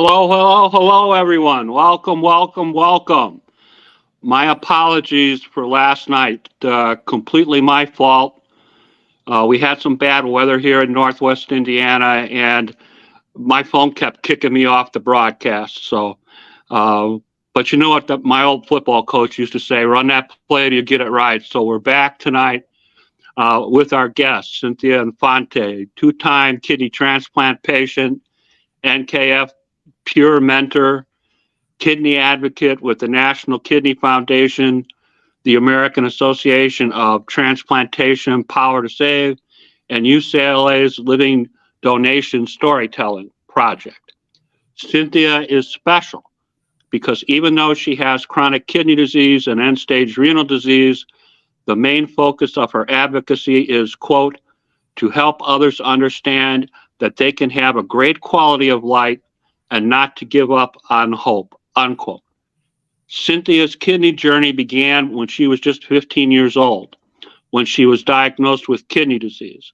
Hello, hello, hello, everyone. Welcome, welcome, welcome. My apologies for last night. Completely my fault. We had some bad weather here in Northwest Indiana, and my phone kept kicking me off the broadcast. Uh, but you know what? My old football coach used to say, run that play till you get it right. So we're back tonight with our guest, Cynthia Infante, two-time kidney transplant patient, NKF Pure Mentor, Kidney Advocate with the National Kidney Foundation, the American Association of Transplantation Power to Save, and UCLA's Living Donation Storytelling Project. Cynthia is special because even though she has chronic kidney disease and end-stage renal disease, the main focus of her advocacy is, quote, to help others understand that they can have a great quality of life and not to give up on hope, unquote. Cynthia's kidney journey began when she was just 15 years old, when she was diagnosed with kidney disease.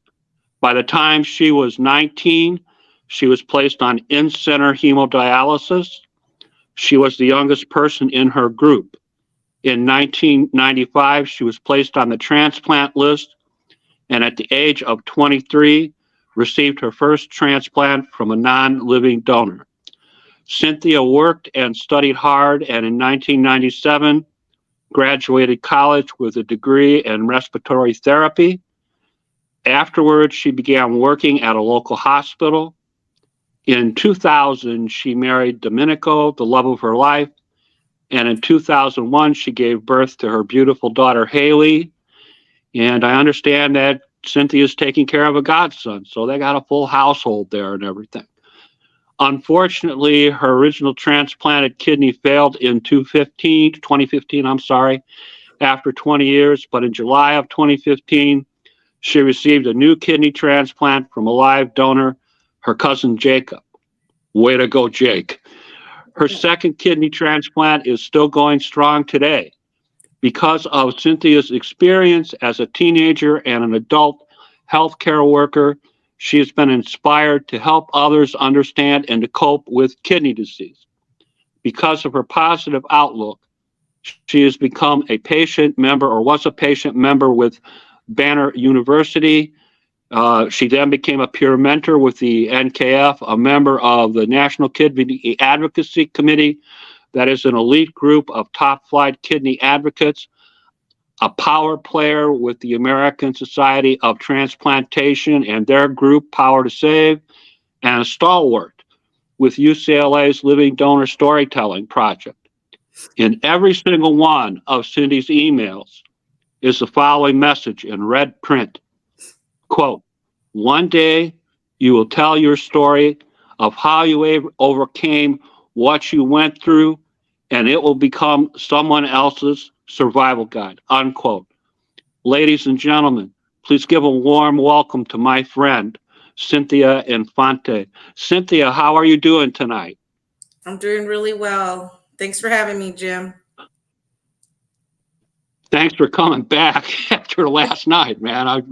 By the time she was 19, she was placed on in-center hemodialysis. She was the youngest person in her group. In 1995, she was placed on the transplant list, and at the age of 23, received her first transplant from a non-living donor. Cynthia worked and studied hard, and in 1997, graduated college with a degree in respiratory therapy. Afterwards, she began working at a local hospital. In 2000, she married Domenico, the love of her life, and in 2001, she gave birth to her beautiful daughter, Haley. And I understand that Cynthia's taking care of a godson, so they got a full household there and everything. Unfortunately, her original transplanted kidney failed in 2015, after 20 years. But in July of 2015, she received a new kidney transplant from a live donor, her cousin Jacob. Way to go, Jake. Her second kidney transplant is still going strong today. Because of Cynthia's experience as a teenager and an adult healthcare worker, she has been inspired to help others understand and to cope with kidney disease. Because of her positive outlook, she has become a patient member or was a patient member with Banner University. She then became a peer mentor with the NKF, a member of the National Kidney Advocacy Committee, that is an elite group of top-flight kidney advocates, a power player with the American Society of Transplantation and their group, Power to Save, and a stalwart with UCLA's Living Donor Storytelling Project. In every single one of Cindy's emails is the following message in red print. Quote, one day you will tell your story of how you overcame what you went through, and it will become someone else's survival guide, unquote. Ladies and gentlemen, please give a warm welcome to my friend, Cynthia Infante. Cynthia, how are you doing tonight? I'm doing really well. Thanks for having me, Jim. Thanks for coming back after last night, man. I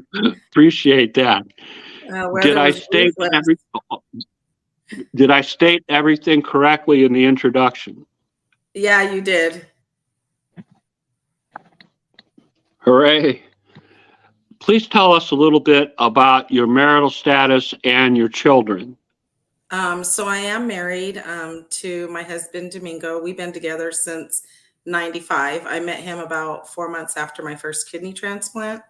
appreciate that. Did I state everything correctly in the introduction? Yeah, you did. Hooray. Please tell us a little bit about your marital status and your children. So I am married to my husband, Domingo. We've been together since 95. I met him about 4 months after my first kidney transplant.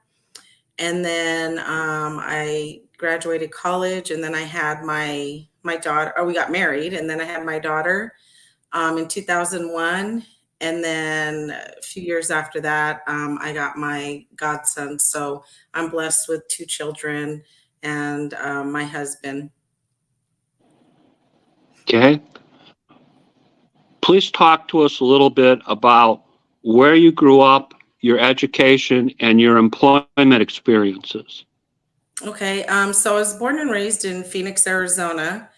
And then I graduated college, and then I had my daughter. We got married, and then I had my daughter in 2001. And then a few years after that, I got my godson. So I'm blessed with 2 children and my husband. Okay. Please talk to us a little bit about where you grew up, your education, and your employment experiences. Okay. So I was born and raised in Phoenix, Arizona.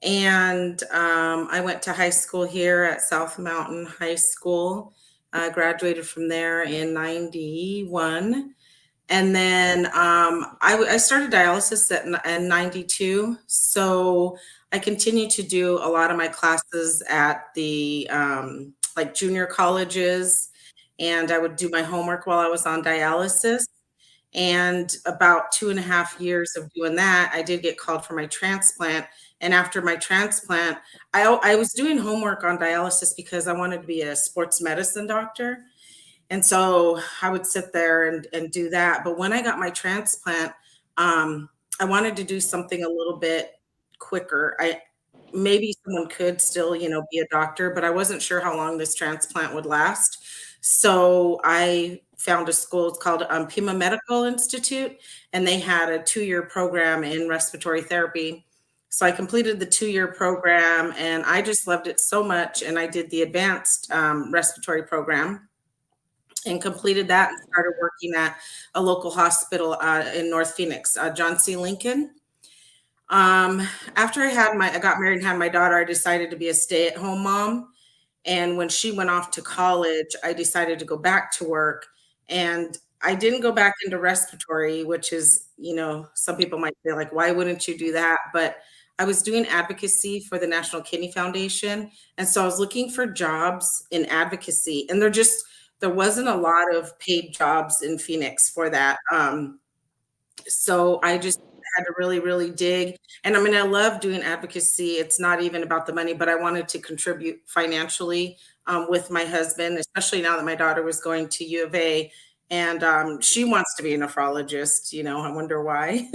And I went to high school here at South Mountain High School. Graduated from there in 91. And then I started dialysis in 92. So I continued to do a lot of my classes at the like junior colleges, and I would do my homework while I was on dialysis. And about 2.5 years of doing that, I did get called for my transplant. And after my transplant, I was doing homework on dialysis because I wanted to be a sports medicine doctor. And so I would sit there and do that. But when I got my transplant, I wanted to do something a little bit quicker. Maybe someone could still, be a doctor, but I wasn't sure how long this transplant would last. So I found a school, it's called Pima Medical Institute, and they had a 2-year program in respiratory therapy. So I completed the 2-year program, and I just loved it so much. And I did the advanced respiratory program and completed that and started working at a local hospital in North Phoenix, John C. Lincoln. After I got married and had my daughter, I decided to be a stay-at-home mom. And when she went off to college, I decided to go back to work. And I didn't go back into respiratory, which is, some people might say, like, why wouldn't you do that? But I was doing advocacy for the National Kidney Foundation. And so I was looking for jobs in advocacy. And there wasn't a lot of paid jobs in Phoenix for that. So I just had to really, really dig. And I mean, I love doing advocacy. It's not even about the money, but I wanted to contribute financially with my husband, especially now that my daughter was going to U of A. And she wants to be a nephrologist. I wonder why.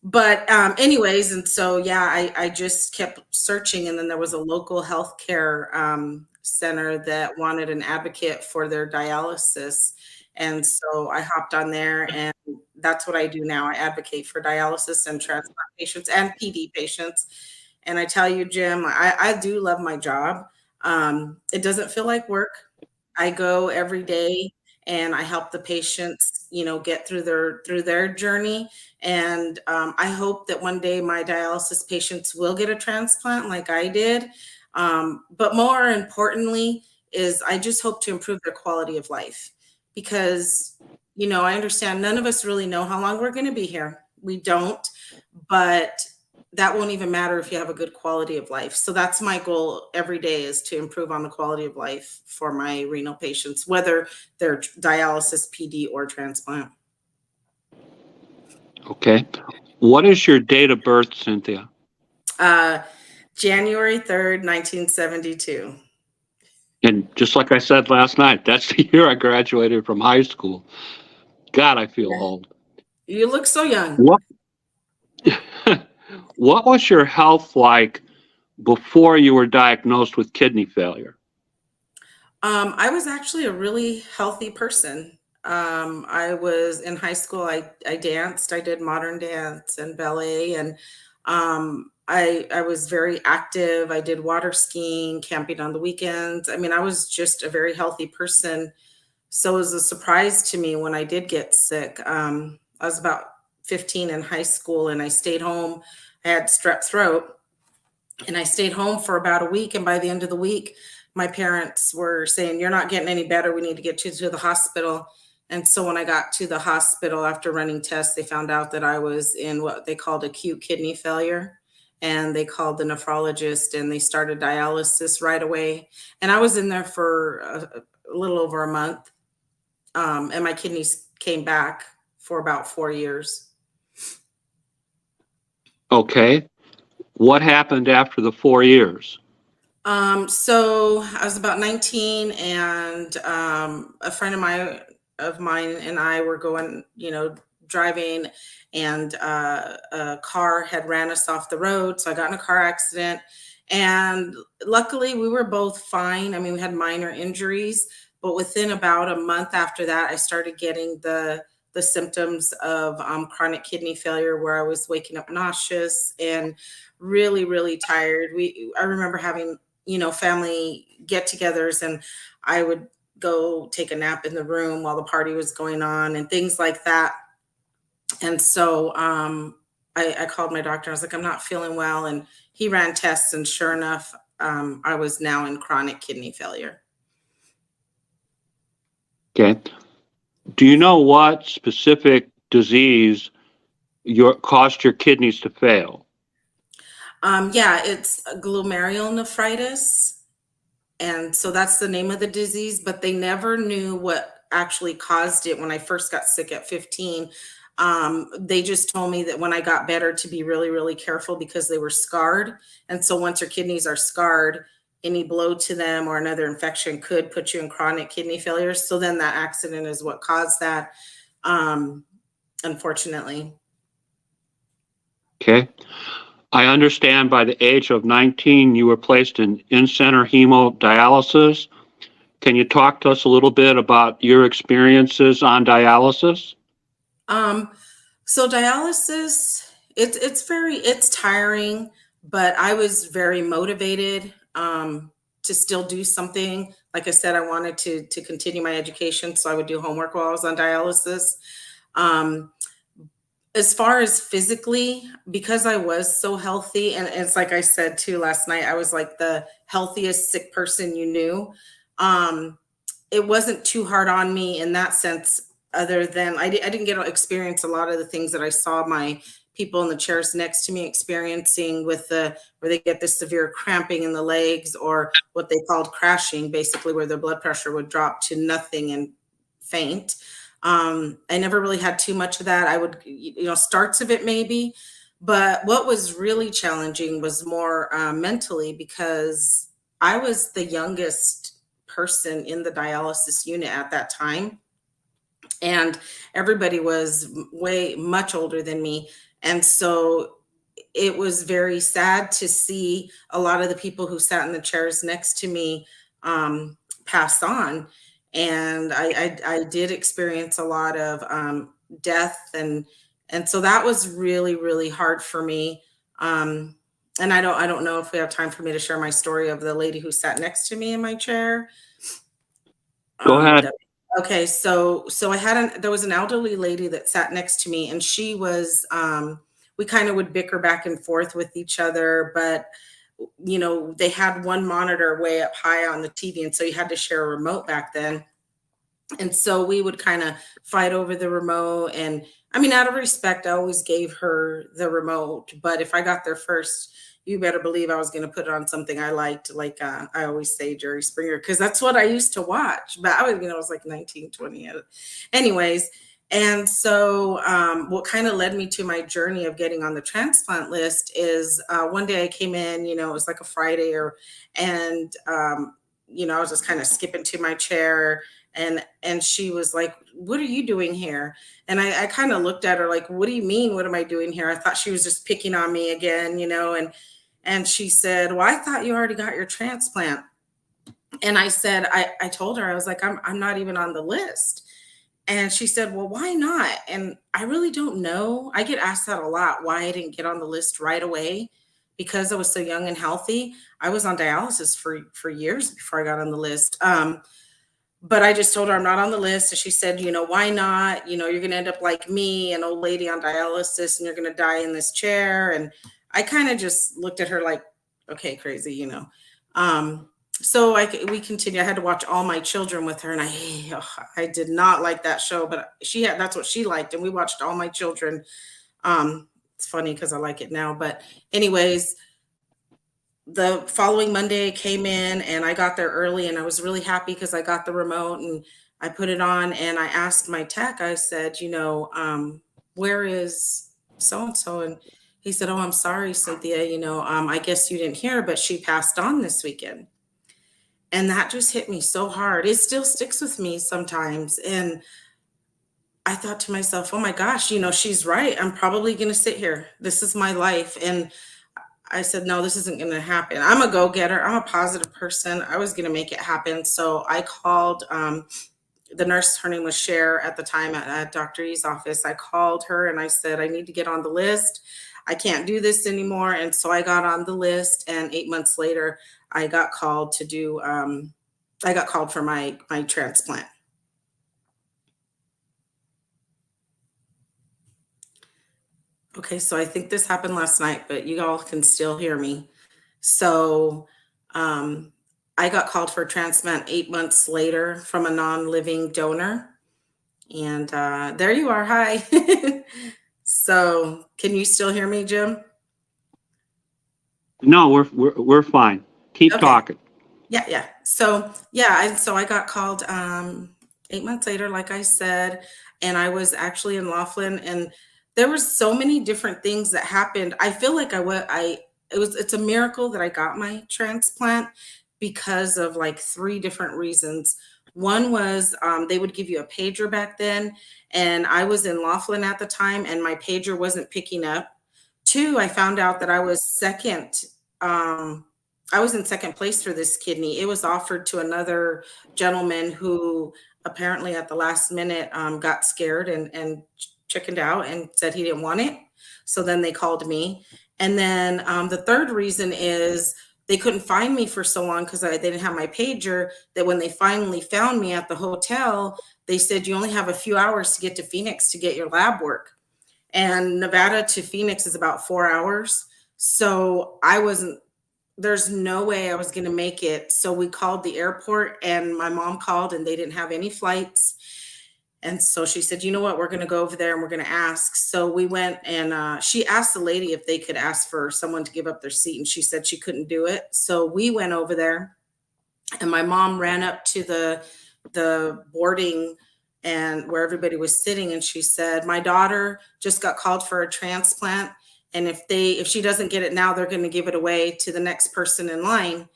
But anyways, and so, yeah, I just kept searching. And then there was a local healthcare center that wanted an advocate for their dialysis. And so I hopped on there, and that's what I do now. I advocate for dialysis and transplant patients and PD patients. And I tell you, Jim, I do love my job. It doesn't feel like work. I go every day and I help the patients, get through their journey. And I hope that one day my dialysis patients will get a transplant like I did. But more importantly is I just hope to improve their quality of life, because, I understand none of us really know how long we're going to be here. We don't, but that won't even matter if you have a good quality of life. So that's my goal every day, is to improve on the quality of life for my renal patients, whether they're dialysis, PD, or transplant. Okay. What is your date of birth, Cynthia? January 3rd, 1972. And just like I said last night, that's the year I graduated from high school. God, I feel old. You look so young. What was your health like before you were diagnosed with kidney failure? I was actually a really healthy person. I was in high school. I danced. I did modern dance and ballet, and I was very active. I did water skiing, camping on the weekends. I mean, I was just a very healthy person. So it was a surprise to me when I did get sick. I was about 15 in high school, and I stayed home. I had strep throat, and I stayed home for about a week. And by the end of the week, my parents were saying, "You're not getting any better. We need to get you to the hospital." And so when I got to the hospital after running tests, they found out that I was in what they called acute kidney failure. And they called the nephrologist, and they started dialysis right away. And I was in there for a little over a month. And my kidneys came back for about 4 years. Okay. What happened after the 4 years? So I was about 19, and a friend of mine and I were going, driving, and a car had ran us off the road. So I got in a car accident, and luckily we were both fine. I mean, we had minor injuries, but within about a month after that, I started getting the symptoms of chronic kidney failure, where I was waking up nauseous and really, really tired. I remember having, family get-togethers, and I would go take a nap in the room while the party was going on and things like that. And so I called my doctor. I was like, "I'm not feeling well." And he ran tests, and sure enough, I was now in chronic kidney failure. Okay. Do you know what specific disease caused your kidneys to fail? Yeah, it's glomerulonephritis. And so that's the name of the disease, but they never knew what actually caused it when I first got sick at 15. They just told me that when I got better to be really, really careful because they were scarred. And so once your kidneys are scarred, any blow to them or another infection could put you in chronic kidney failure. So then that accident is what caused that, unfortunately. Okay. I understand by the age of 19, you were placed in-center hemodialysis. Can you talk to us a little bit about your experiences on dialysis? Um, so dialysis, it's tiring, but I was very motivated to still do something. Like I said, I wanted to continue my education, so I would do homework while I was on dialysis. Um, as far as physically, because I was so healthy, and it's like I said too last night, I was like the healthiest sick person you knew. Um, it wasn't too hard on me in that sense, other than I didn't get to experience a lot of the things that I saw my people in the chairs next to me experiencing with the where they get this severe cramping in the legs or what they called crashing, basically where their blood pressure would drop to nothing and faint. I never really had too much of that. I would, starts of it maybe, but what was really challenging was more mentally because I was the youngest person in the dialysis unit at that time, and everybody was way much older than me. And so it was very sad to see a lot of the people who sat in the chairs next to me pass on. And I did experience a lot of death, and so that was really, really hard for me. And I don't know if we have time for me to share my story of the lady who sat next to me in my chair. Go ahead. Okay, so there was an elderly lady that sat next to me, and she was we kind of would bicker back and forth with each other, but they had one monitor way up high on the TV, and so you had to share a remote back then. And so we would kind of fight over the remote. And I mean, out of respect, I always gave her the remote. But if I got there first, you better believe I was going to put it on something I liked. Like I always say Jerry Springer, because that's what I used to watch. But I was like 19, 20. Anyways. And so what kind of led me to my journey of getting on the transplant list is one day I came in, it was like a Friday and I was just kind of skipping to my chair, and she was like, "What are you doing here?" And I kind of looked at her like, "What do you mean, what am I doing here?" I thought she was just picking on me again, and she said, "Well, I thought you already got your transplant." And I said, I told her, I was like, I'm not even on the list. And she said, "Well, why not?" And I really don't know. I get asked that a lot, why I didn't get on the list right away, because I was so young and healthy. I was on dialysis for years before I got on the list. But I just told her I'm not on the list. And she said, "Why not? You're going to end up like me, an old lady on dialysis, and you're going to die in this chair." And I kind of just looked at her like, okay, crazy. So we continue. I had to watch All My Children with her, and I did not like that show, but that's what she liked. And we watched All My Children. It's funny because I like it now, but anyways, the following Monday I came in and I got there early, and I was really happy because I got the remote and I put it on, and I asked my tech, I said, where is so-and-so? And he said, "Oh, I'm sorry, Cynthia, I guess you didn't hear, but she passed on this weekend." And that just hit me so hard. It still sticks with me sometimes. And I thought to myself, oh my gosh, she's right. I'm probably going to sit here. This is my life. And I said, no, this isn't going to happen. I'm a go-getter. I'm a positive person. I was going to make it happen. So I called the nurse. Her name was Cher at the time at Dr. E's office. I called her and I said, I need to get on the list. I can't do this anymore. And so I got on the list. And 8 months later, I got called for my transplant. Okay, so I think this happened last night, but you all can still hear me. So I got called for a transplant 8 months later from a non-living donor. And there you are. Hi. So can you still hear me, Jim? No, we're fine. Keep Okay. talking. Yeah. So yeah, so I got called 8 months later, like I said, and I was actually in Laughlin, and there was so many different things that happened. I feel like it's a miracle that I got my transplant because of like three different reasons. One was they would give you a pager back then, and I was in Laughlin at the time, and my pager wasn't picking up. Two, I found out that Um, I was in second place for this kidney. It was offered to another gentleman who apparently at the last minute got scared and chickened out and said he didn't want it. So then they called me. And then the third reason is they couldn't find me for so long because they didn't have my pager, that when they finally found me at the hotel, they said, you only have a few hours to get to Phoenix to get your lab work. And Nevada to Phoenix is about 4 hours. So there's no way I was going to make it. So we called the airport, and my mom called, and they didn't have any flights. And so she said, you know what, we're going to go over there and we're going to ask. So we went, and she asked the lady if they could ask for someone to give up their seat. And she said she couldn't do it. So we went over there, and my mom ran up to the boarding and where everybody was sitting, and she said, my daughter just got called for a transplant, and if she doesn't get it now, they're going to give it away to the next person in line.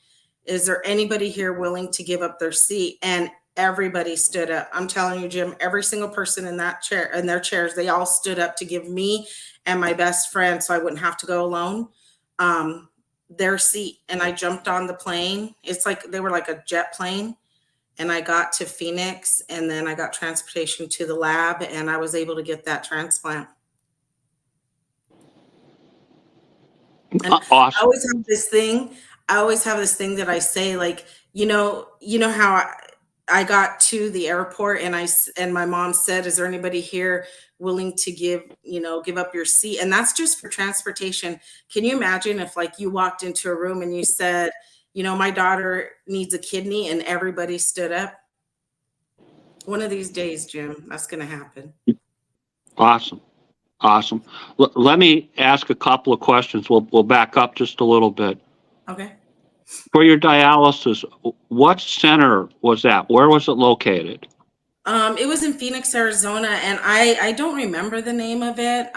Is there anybody here willing to give up their seat? And everybody stood up. I'm telling you, Jim, every single person in that chair, in their chairs, they all stood up to give me and my best friend, so I wouldn't have to go alone, their seat. And I jumped on the plane. It's like they were like a jet plane, and I got to Phoenix, and then I got transportation to the lab, and I was able to get that transplant. And I Awesome. always have this thing. I always have this thing that I say, like, how I got to the airport, and my mom said, "Is there anybody here willing to give up your seat?" And that's just for transportation. Can you imagine if, like, you walked into a room and you said, "My daughter needs a kidney," and everybody stood up? One of these days, Jim, that's going to happen. Awesome. Awesome. Let me ask a couple of questions. We'll back up just a little bit. Okay. For your dialysis, what center was that? Where was it located? It was in Phoenix, Arizona, and I don't remember the name of it.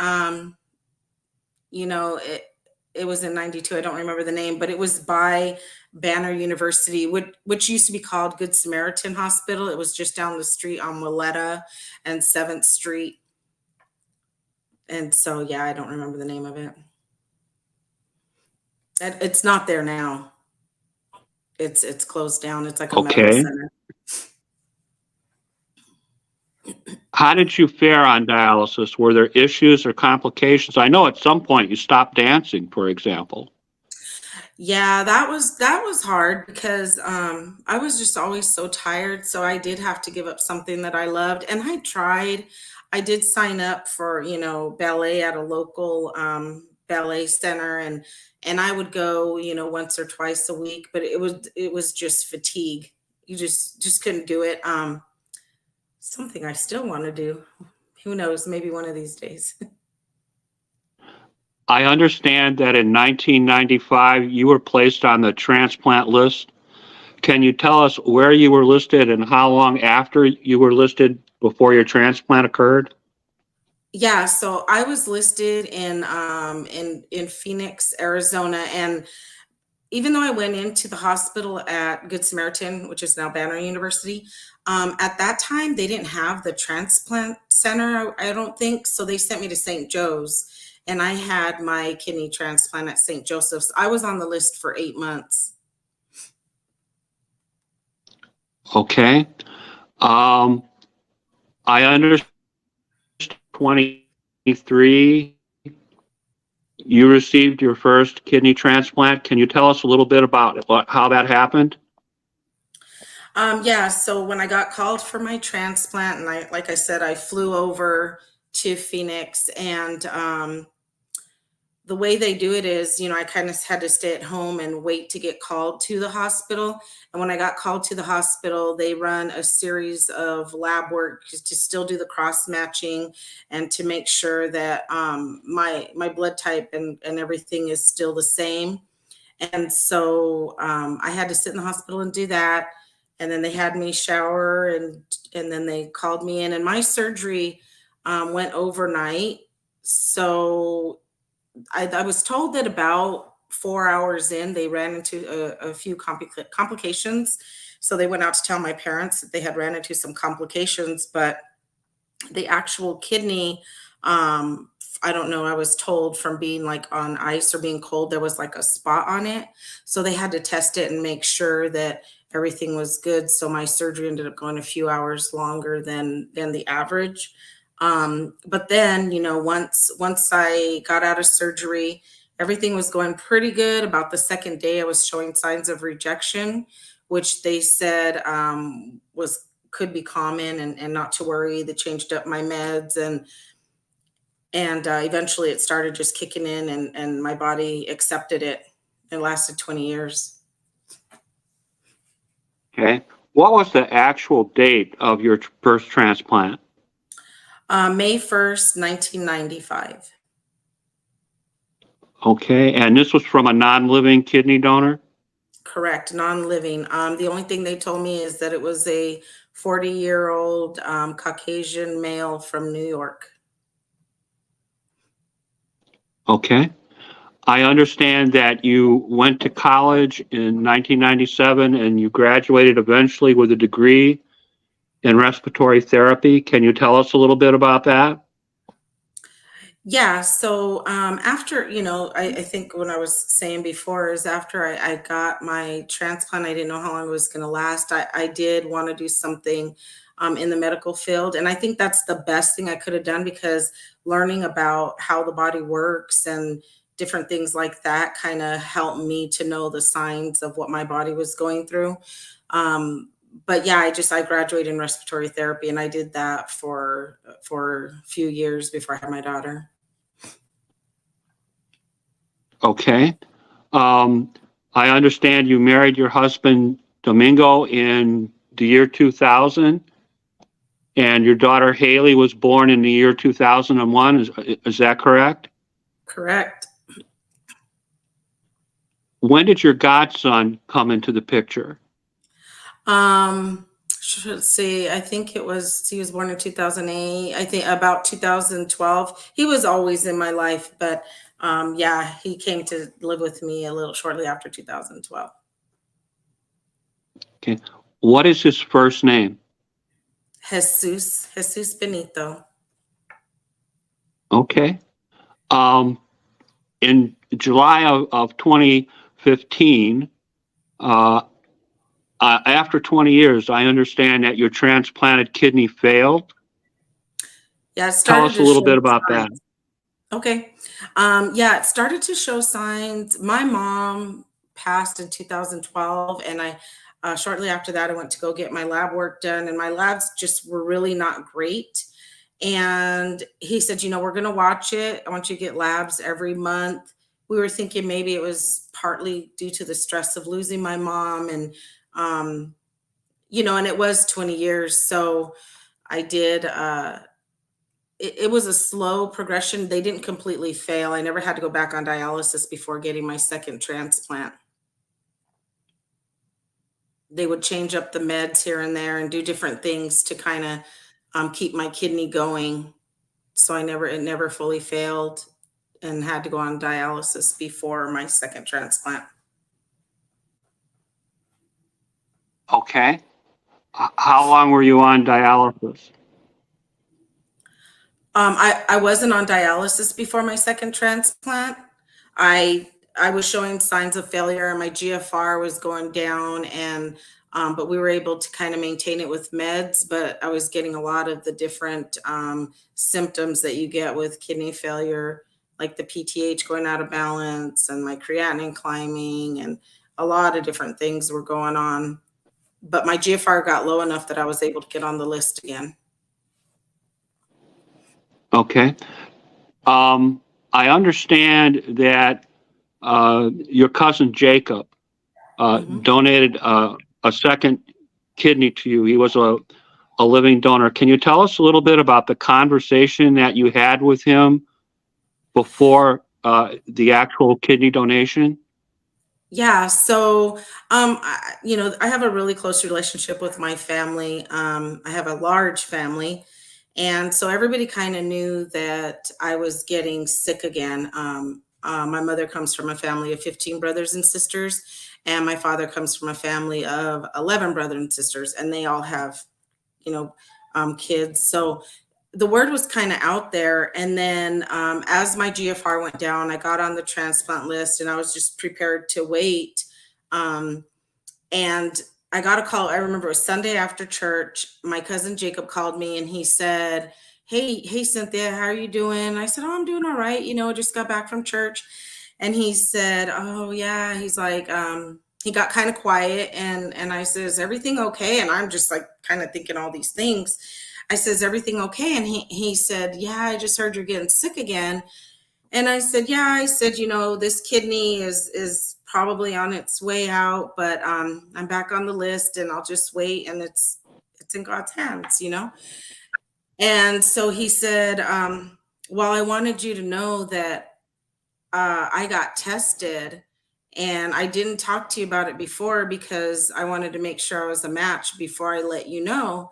It was in 92. I don't remember the name, but it was by Banner University, which used to be called Good Samaritan Hospital. It was just down the street on Willetta and 7th Street. And so, yeah, I don't remember the name of it. It's not there now. It's closed down. It's like a medical Okay. center. How did you fare on dialysis? Were there issues or complications? I know at some point you stopped dancing, for example. Yeah, that was hard because I was just always so tired. So I did have to give up something that I loved, and I tried. I did sign up for ballet at a local ballet center, and I would go once or twice a week, but it was just fatigue. You just couldn't do it. Something I still want to do. Who knows? Maybe one of these days. I understand that in 1995 you were placed on the transplant list. Can you tell us where you were listed and how long after you were listed before your transplant occurred? Yeah, so I was listed in Phoenix, Arizona, and even though I went into the hospital at Good Samaritan, which is now Banner University, at that time they didn't have the transplant center, I don't think, so they sent me to St. Joe's, and I had my kidney transplant at St. Joseph's. I was on the list for 8 months. Okay. I understand 23, you received your first kidney transplant. Can you tell us a little bit about how that happened? Yeah, so when I got called for my transplant, and like I said, I flew over to Phoenix, and the way they do it is, I kind of had to stay at home and wait to get called to the hospital. And when I got called to the hospital, they run a series of lab work to still do the cross matching and to make sure that my blood type and everything is still the same. And so I had to sit in the hospital and do that. And then they had me shower, and then they called me in. And my surgery went overnight. So I was told that about 4 hours in, they ran into a few complications. So they went out to tell my parents that they had ran into some complications, but the actual kidney, I don't know, I was told from being like on ice or being cold, there was like a spot on it. So they had to test it and make sure that everything was good. So my surgery ended up going a few hours longer than the average. But then, once I got out of surgery, everything was going pretty good. About the second day, I was showing signs of rejection, which they said could be common, and not to worry. They changed up my meds, and eventually it started just kicking in, and my body accepted it. It lasted 20 years. Okay. What was the actual date of your first transplant? May 1st, 1995. Okay. And this was from a non-living kidney donor? Correct, non-living. The only thing they told me is that it was a 40-year-old Caucasian male from New York. Okay. I understand that you went to college in 1997 and you graduated eventually with a degree in respiratory therapy. Can you tell us a little bit about that? Yeah, so after, I think what I was saying before is after I got my transplant, I didn't know how long it was going to last. I did want to do something in the medical field. And I think that's the best thing I could have done, because learning about how the body works and different things like that kind of helped me to know the signs of what my body was going through. But yeah, I graduated in respiratory therapy, and I did that for a few years before I had my daughter. Okay. I understand you married your husband, Domingo, in the year 2000, and your daughter, Haley, was born in the year 2001. Is that correct? Correct. When did your godson come into the picture? Let's see. I think he was born in 2008. I think about 2012. He was always in my life, but yeah, he came to live with me a little shortly after 2012. Okay. What is his first name? Jesus Benito. Okay. In July of 2015, after 20 years, I understand that your transplanted kidney failed. Yeah, Tell us a little bit about that. Okay. Yeah, it started to show signs. My mom passed in 2012, and shortly after that, I went to go get my lab work done, and my labs just were really not great. And he said, we're going to watch it. I want you to get labs every month. We were thinking maybe it was partly due to the stress of losing my mom, and and it was 20 years. So I did, it was a slow progression. They didn't completely fail. I never had to go back on dialysis before getting my second transplant. They would change up the meds here and there and do different things to kind of keep my kidney going. So it never fully failed, and had to go on dialysis before my second transplant. Okay. How long were you on dialysis? I wasn't on dialysis before my second transplant. I was showing signs of failure, and my GFR was going down, and but we were able to kind of maintain it with meds. But I was getting a lot of the different symptoms that you get with kidney failure, like the PTH going out of balance and my creatinine climbing, and a lot of different things were going on. But my GFR got low enough that I was able to get on the list again. Okay. I understand that your cousin Jacob donated a second kidney to you. He was a living donor. Can you tell us a little bit about the conversation that you had with him before the actual kidney donation? Yeah, so I have a really close relationship with my family. I have a large family, and so everybody kind of knew that I was getting sick again. My mother comes from a family of 15 brothers and sisters, and my father comes from a family of 11 brothers and sisters, and they all have, kids. So the word was kind of out there. And then as my GFR went down, I got on the transplant list and I was just prepared to wait. And I got a call. I remember it was Sunday after church. My cousin Jacob called me and he said, Hey, Cynthia, how are you doing? I said, Oh, I'm doing all right. Just got back from church. And he said, Oh, yeah. He's like, he got kind of quiet. And I said, Is everything okay? And I'm just like kind of thinking all these things. I said, Is everything okay? And he said, Yeah, I just heard you're getting sick again. And I said, Yeah, I said, this kidney is probably on its way out, but I'm back on the list and I'll just wait, and it's in God's hands. And so he said, well, I wanted you to know that I got tested, and I didn't talk to you about it before because I wanted to make sure I was a match before I let you know.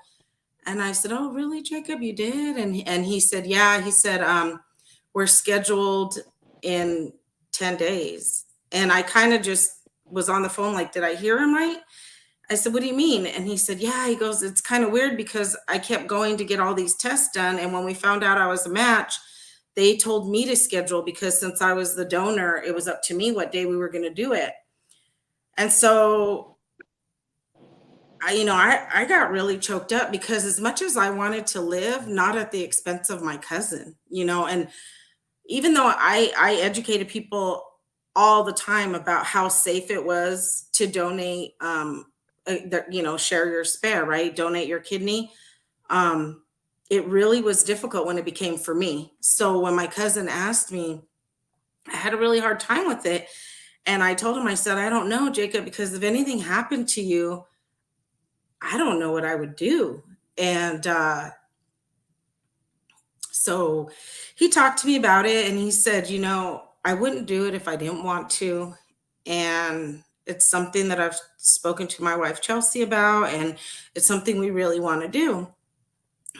And I said, Oh, really, Jacob, you did? And he said, Yeah. He said, we're scheduled in 10 days. And I kind of just was on the phone like, did I hear him right? I said, What do you mean? And he said, Yeah. He goes, It's kind of weird because I kept going to get all these tests done. And when we found out I was a match, they told me to schedule because since I was the donor, it was up to me what day we were going to do it. And so I got really choked up because as much as I wanted to live, not at the expense of my cousin, and even though I educated people all the time about how safe it was to donate, share your spare, right? Donate your kidney. It really was difficult when it became for me. So when my cousin asked me, I had a really hard time with it. And I told him, I said, I don't know, Jacob, because if anything happened to you, I don't know what I would do. And so he talked to me about it and he said, I wouldn't do it if I didn't want to. And it's something that I've spoken to my wife, Chelsea, about, and it's something we really want to do.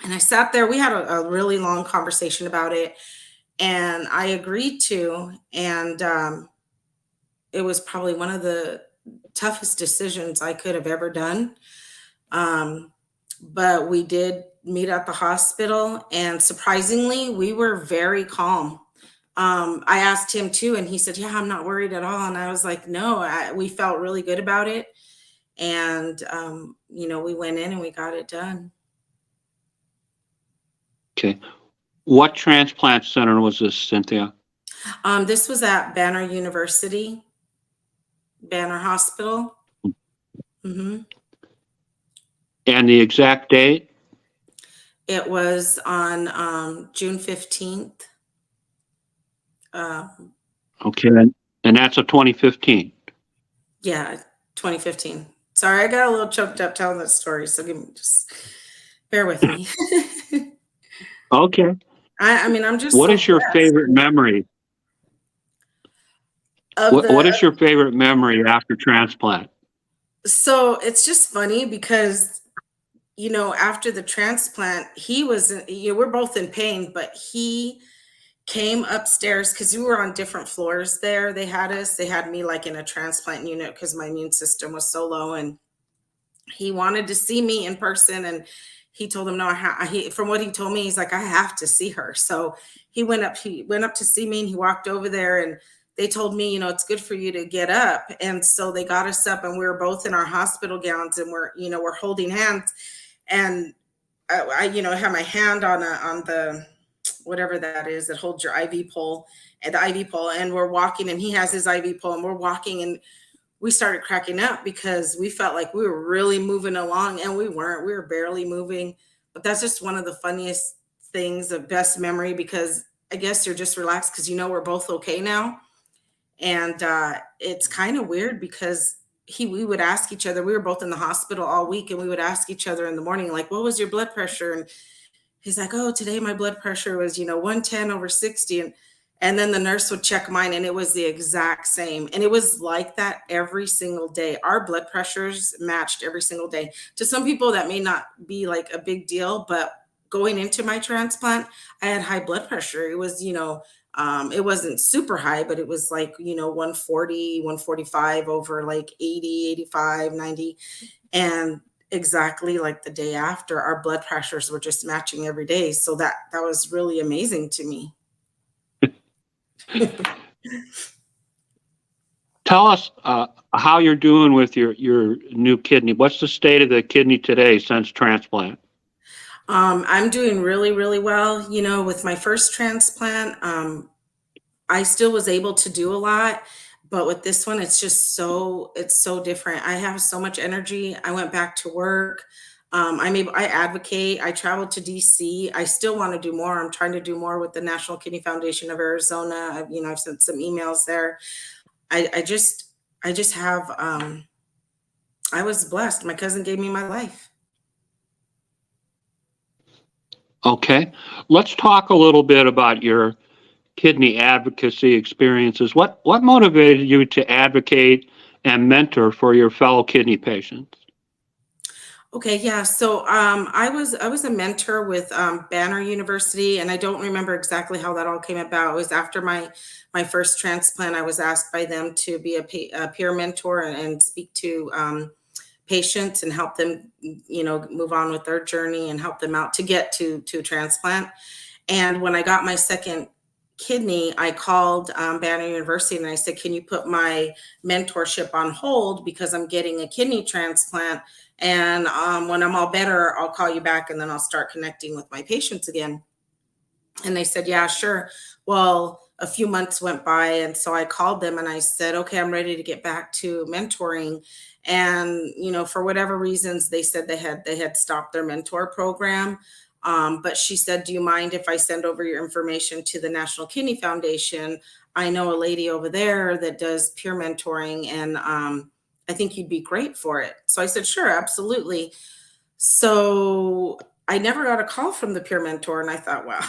And I sat there, we had a really long conversation about it, and I agreed to. And it was probably one of the toughest decisions I could have ever done. But we did meet at the hospital, and surprisingly, we were very calm. I asked him too, and he said, Yeah, I'm not worried at all. And I was like, No, we felt really good about it. And, we went in and we got it done. Okay. What transplant center was this, Cynthia? This was at Banner University, Banner Hospital. Mm-hmm. And the exact date? It was on June 15th. Okay. And that's a 2015. Yeah, 2015. Sorry, I got a little choked up telling that story, so just bear with me. Okay. I'm just. What is your favorite memory? What is your favorite memory after transplant? So it's just funny because, after the transplant, he was, we're both in pain, but he came upstairs because we were on different floors there. They had me like in a transplant unit because my immune system was so low, and he wanted to see me in person. And he told him, no, from what he told me, he's like, I have to see her. So he went up to see me, and he walked over there, and they told me, it's good for you to get up. And so they got us up, and we were both in our hospital gowns, and we're holding hands. And I have my hand on the, whatever that is that holds your IV pole, and the IV pole, and we're walking, and he has his IV pole, and we're walking, and we started cracking up because we felt like we were really moving along, and we weren't. We were barely moving. But that's just one of the funniest things, the best memory, because I guess you're just relaxed because you know we're both okay now. And it's kind of weird because we would ask each other, we were both in the hospital all week, and we would ask each other in the morning, like, what was your blood pressure? And he's like, oh, today my blood pressure was, 110/60. And then the nurse would check mine and it was the exact same. And it was like that every single day. Our blood pressures matched every single day. To some people, that may not be like a big deal, but going into my transplant, I had high blood pressure. It was, it wasn't super high, but it was like, 140, 145 over like 80, 85, 90. And exactly like the day after, our blood pressures were just matching every day. So that was really amazing to me. Tell us how you're doing with your new kidney. What's the state of the kidney today since transplant? I'm doing really, really well. With my first transplant, I still was able to do a lot, but with this one, it's so different. I have so much energy. I went back to work. I advocate. I traveled to DC. I still want to do more. I'm trying to do more with the National Kidney Foundation of Arizona. I've sent some emails there. I just have, I was blessed. My cousin gave me my life. Okay. Let's talk a little bit about your kidney advocacy experiences. What motivated you to advocate and mentor for your fellow kidney patients? Okay, yeah. So I was a mentor with Banner University, and I don't remember exactly how that all came about. It was after my first transplant. I was asked by them to be a peer mentor and speak to patients and help them, move on with their journey and help them out to get to transplant. And when I got my second kidney, I called Banner University and I said, can you put my mentorship on hold because I'm getting a kidney transplant? And when I'm all better, I'll call you back and then I'll start connecting with my patients again. And they said, yeah, sure. Well, a few months went by. And so I called them and I said, okay, I'm ready to get back to mentoring. And, for whatever reasons, they said they had stopped their mentor program. But she said, do you mind if I send over your information to the National Kidney Foundation? I know a lady over there that does peer mentoring, and I think you'd be great for it. So I said, sure, absolutely. So I never got a call from the peer mentor, and I thought, wow.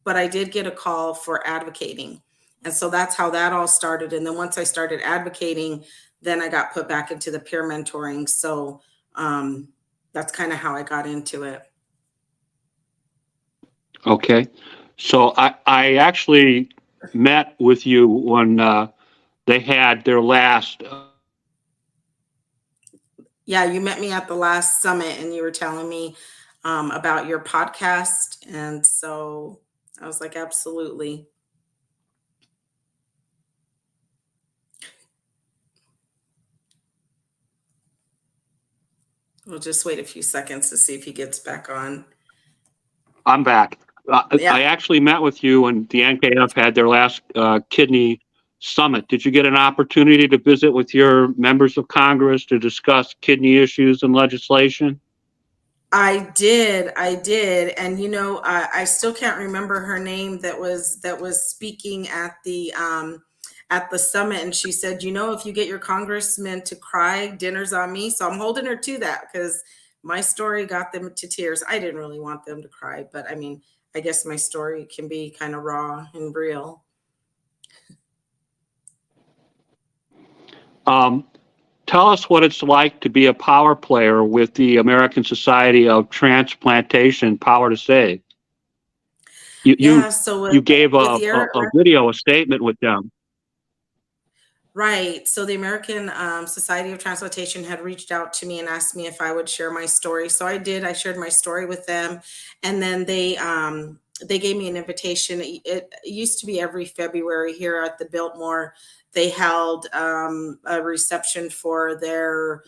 But I did get a call for advocating. And so that's how that all started. And then once I started advocating, then I got put back into the peer mentoring. So that's kind of how I got into it. Okay. So I actually met with you when they had their last. Yeah, you met me at the last summit and you were telling me about your podcast. And so I was like, absolutely. We'll just wait a few seconds to see if he gets back on. I'm back. Yeah. I actually met with you when the NKF had their last kidney summit. Did you get an opportunity to visit with your members of Congress to discuss kidney issues and legislation? I did. And I still can't remember her name that was speaking at the summit, and she said, if you get your congressman to cry, dinner's on me. So I'm holding her to that because my story got them to tears. I didn't really want them to cry, but I mean, I guess my story can be kind of raw and real. Tell us what it's like to be a power player with the American Society of Transplantation, Power to Save. You gave a video, a statement with them. Right. So the American Society of Transplantation had reached out to me and asked me if I would share my story. So I did. I shared my story with them, and then they gave me an invitation. It used to be every February here at the Biltmore. They held a reception for their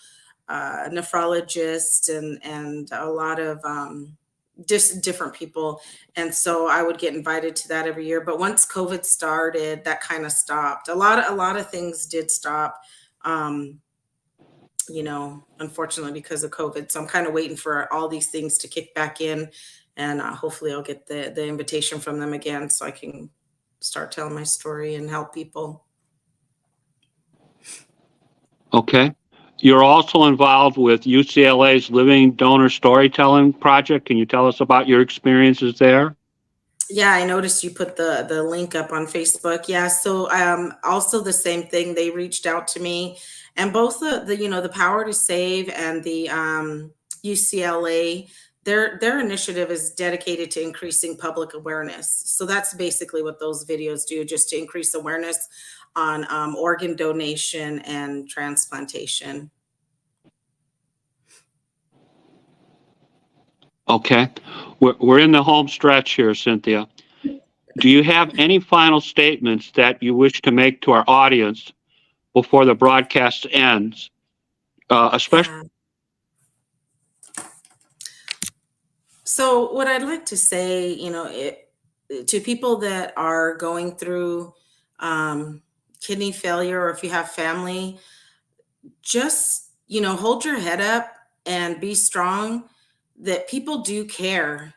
nephrologist and a lot of just different people. And so I would get invited to that every year. But once COVID started, that kind of stopped. A lot of things did stop, unfortunately because of COVID. So I'm kind of waiting for all these things to kick back in and hopefully I'll get the invitation from them again so I can start telling my story and help people. Okay. You're also involved with UCLA's Living Donor Storytelling Project. Can you tell us about your experiences there? Yeah, I noticed you put the link up on Facebook. Yeah, so also the same thing. They reached out to me, and both the the Power to Save and the UCLA, their initiative is dedicated to increasing public awareness. So that's basically what those videos do, just to increase awareness on organ donation and transplantation. Okay. We're in the home stretch here, Cynthia. Do you have any final statements that you wish to make to our audience before the broadcast ends? Especially. Yeah. So what I'd like to say, to people that are going through kidney failure, or if you have family, just, hold your head up and be strong, that people do care,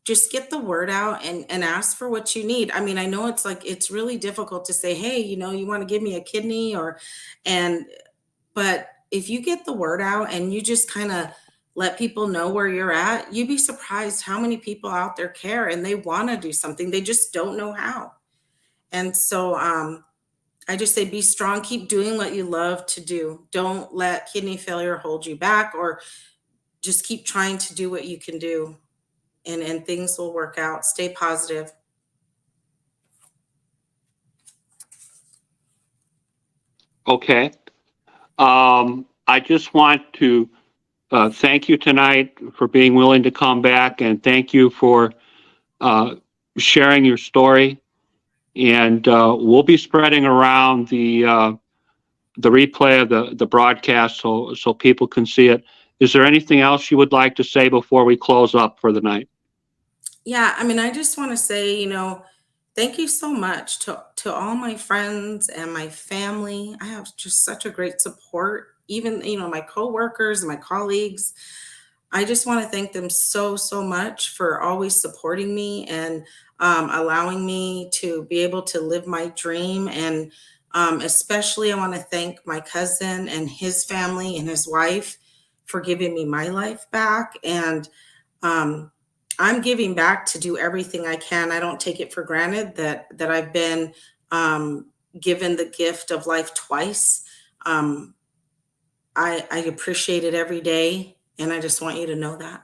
just get the word out and ask for what you need. I mean, I know it's really difficult to say, hey, you want to give me a kidney, but if you get the word out and you just kind of let people know where you're at, you'd be surprised how many people out there care and they want to do something. They just don't know how. And so I just say be strong, keep doing what you love to do. Don't let kidney failure hold you back, or just keep trying to do what you can do, and things will work out. Stay positive. Okay. I just want to thank you tonight for being willing to come back, and thank you for sharing your story. And we'll be spreading around the replay of the broadcast so people can see it. Is there anything else you would like to say before we close up for the night? Yeah, I mean, I just want to say, thank you so much to all my friends and my family. I have just such a great support, even, my coworkers and my colleagues. I just want to thank them so, so much for always supporting me and allowing me to be able to live my dream. And especially, I want to thank my cousin and his family and his wife for giving me my life back. And um, I'm giving back to do everything I can. I don't take it for granted that I've been given the gift of life twice. Um, I appreciate it every day, and I just want you to know that.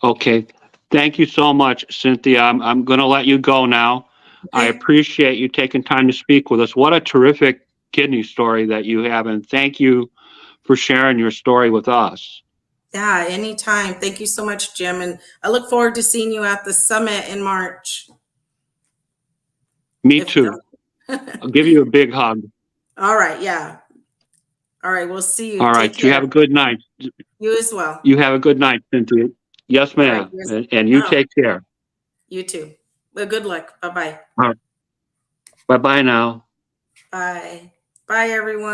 Okay. Thank you so much, Cynthia. I'm going to let you go now. I Okay. appreciate you taking time to speak with us. What a terrific kidney story that you have, and thank you for sharing your story with us. Yeah, anytime. Thank you so much, Jim. And I look forward to seeing you at the summit in March. Me too. I'll give you a big hug. All right. Yeah. All right. We'll see you. All Take right. You have a care. good night. You as well. You have a good night, Cynthia. Yes, All right. ma'am. And you Oh, take care. you too. Well, good luck. Bye-bye. All right. Bye-bye now. Bye. Bye, everyone.